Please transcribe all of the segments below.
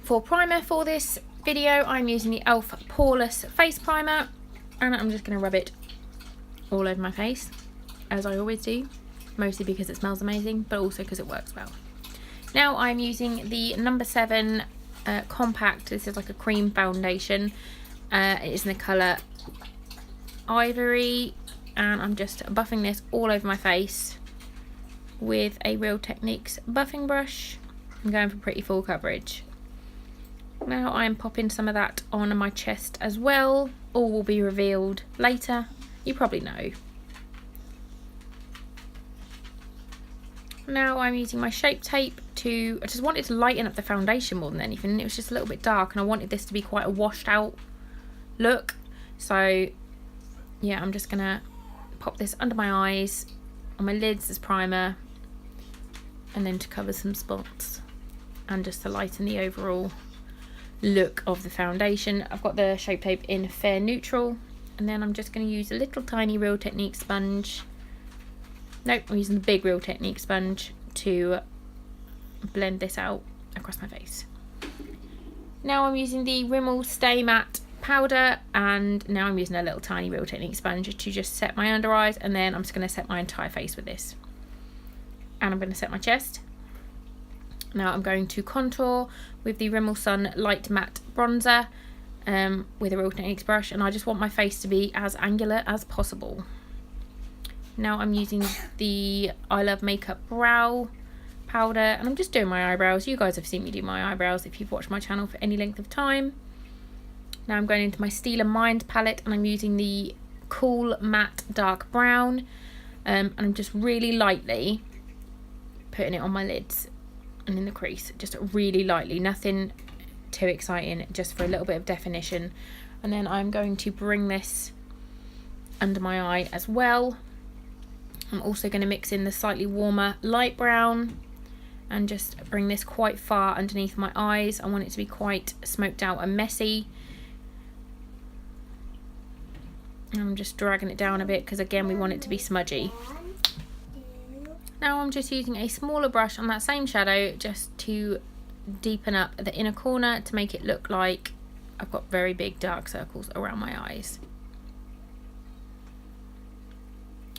For primer for this video, I'm using the e.l.f. Poreless Face Primer, and I'm just going to rub it all over my face, as I always do, mostly because it smells amazing, but also because it works well. Now I'm using the number 7 compact. This is like a cream foundation. It is in the colour Ivory, and I'm just buffing this all over my face with a Real Techniques buffing brush. I'm going for pretty full coverage. Now I'm popping some of that on my chest as well. All will be revealed later. You probably know. Now I'm using my Shape Tape I just wanted to lighten up the foundation more than anything. It was just a little bit dark and I wanted this to be quite a washed out look. So yeah, I'm just gonna pop this under my eyes, on my lids as primer, and then to cover some spots and just to lighten the overall look of the foundation. I've got the Shape Tape in Fair Neutral, and then I'm just going to use a little tiny Real Techniques sponge. Nope, I'm using the big Real Techniques sponge to blend this out across my face. Now I'm using the Rimmel Stay Matte powder, and now I'm using a little tiny Real Techniques sponge to just set my under eyes, and then I'm just going to set my entire face with this. And I'm going to set my chest. Now I'm going to contour with the Rimmel Sun Light Matte Bronzer with a Real Techniques brush, and I just want my face to be as angular as possible. Now I'm using the I Love Makeup Brow powder, and I'm just doing my eyebrows. You guys have seen me do my eyebrows if you've watched my channel for any length of time. Now I'm going into my Steel & Mind palette, and I'm using the Cool Matte Dark Brown, and I'm just really lightly putting it on my lids and in the crease, just really lightly, nothing too exciting, just for a little bit of definition. And then I'm going to bring this under my eye as well. I'm also going to mix in the slightly warmer light brown and just bring this quite far underneath my eyes. I want it to be quite smoked out and messy. And I'm just dragging it down a bit because again we want it to be smudgy. Now I'm just using a smaller brush on that same shadow just to deepen up the inner corner to make it look like I've got very big dark circles around my eyes.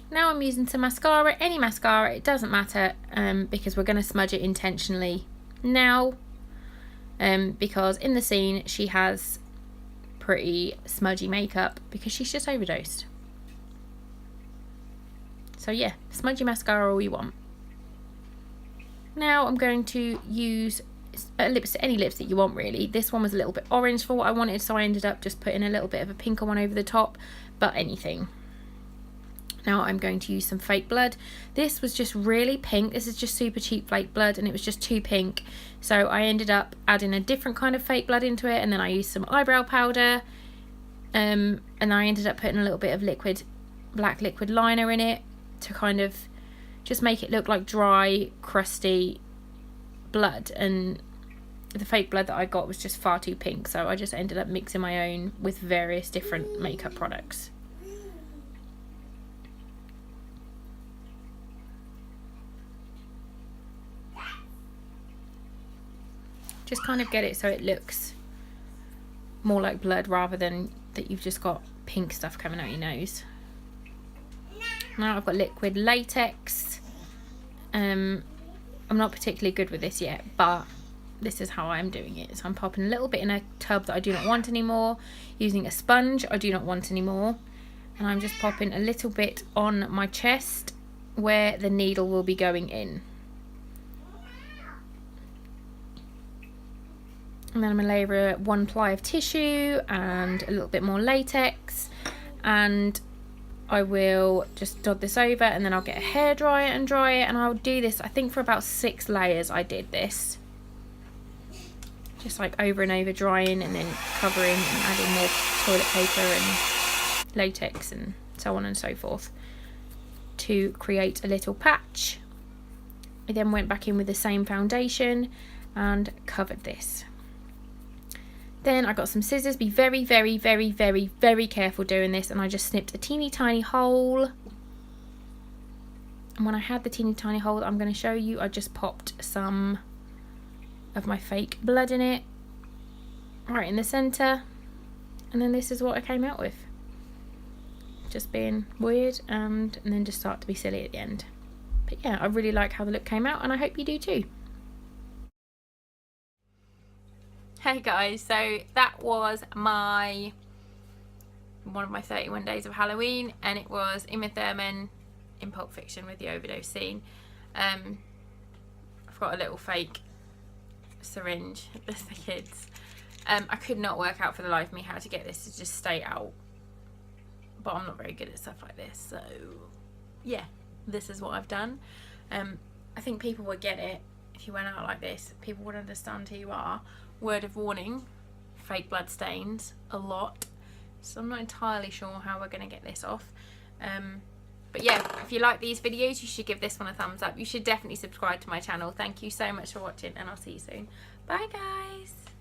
Now I'm using some mascara, any mascara, it doesn't matter, because we're going to smudge it intentionally now, because in the scene she has pretty smudgy makeup because she's just overdosed. So yeah, smudgy mascara all you want. Now I'm going to use any lipstick you want really. This one was a little bit orange for what I wanted, so I ended up just putting a little bit of a pinker one over the top, but anything. Now I'm going to use some fake blood. This was just really pink. This is just super cheap fake blood and it was just too pink. So I ended up adding a different kind of fake blood into it, and then I used some eyebrow powder, and I ended up putting a little bit of black liquid liner in it to kind of just make it look like dry, crusty blood, and the fake blood that I got was just far too pink, so I just ended up mixing my own with various different makeup products. Just kind of get it so it looks more like blood rather than that you've just got pink stuff coming out your nose. Now I've got liquid latex. I'm not particularly good with this yet, but this is how I'm doing it. So I'm popping a little bit in a tub that I do not want anymore, using a sponge I do not want anymore, and I'm just popping a little bit on my chest where the needle will be going in. And then I'm going to layer 1 ply of tissue and a little bit more latex, and I will just dot this over, and then I'll get a hairdryer and dry it, and I'll do this, I think for about 6 layers I did this. Just like over and over drying and then covering and adding more toilet paper and latex and so on and so forth to create a little patch. I then went back in with the same foundation and covered this. Then I got some scissors. Be very, very, very, very, very careful doing this. And I just snipped a teeny tiny hole. And when I had the teeny tiny hole I'm going to show you, I just popped some of my fake blood in it right in the centre, and then this is what I came out with. Just being weird and then just start to be silly at the end. But yeah, I really like how the look came out, and I hope you do too. Hey guys, so that was one of my 31 days of Halloween, and it was Uma Thurman in Pulp Fiction with the overdose scene. I've got a little fake syringe, there's the kids. I could not work out for the life of me how to get this to just stay out, but I'm not very good at stuff like this, so yeah, this is what I've done. I think people would get it if you went out like this. People would understand who you are. Word of warning, fake blood stains a lot, so I'm not entirely sure how we're going to get this off. But yeah, if you like these videos, you should give this one a thumbs up. You should definitely subscribe to my channel. Thank you so much for watching, and I'll see you soon. Bye guys.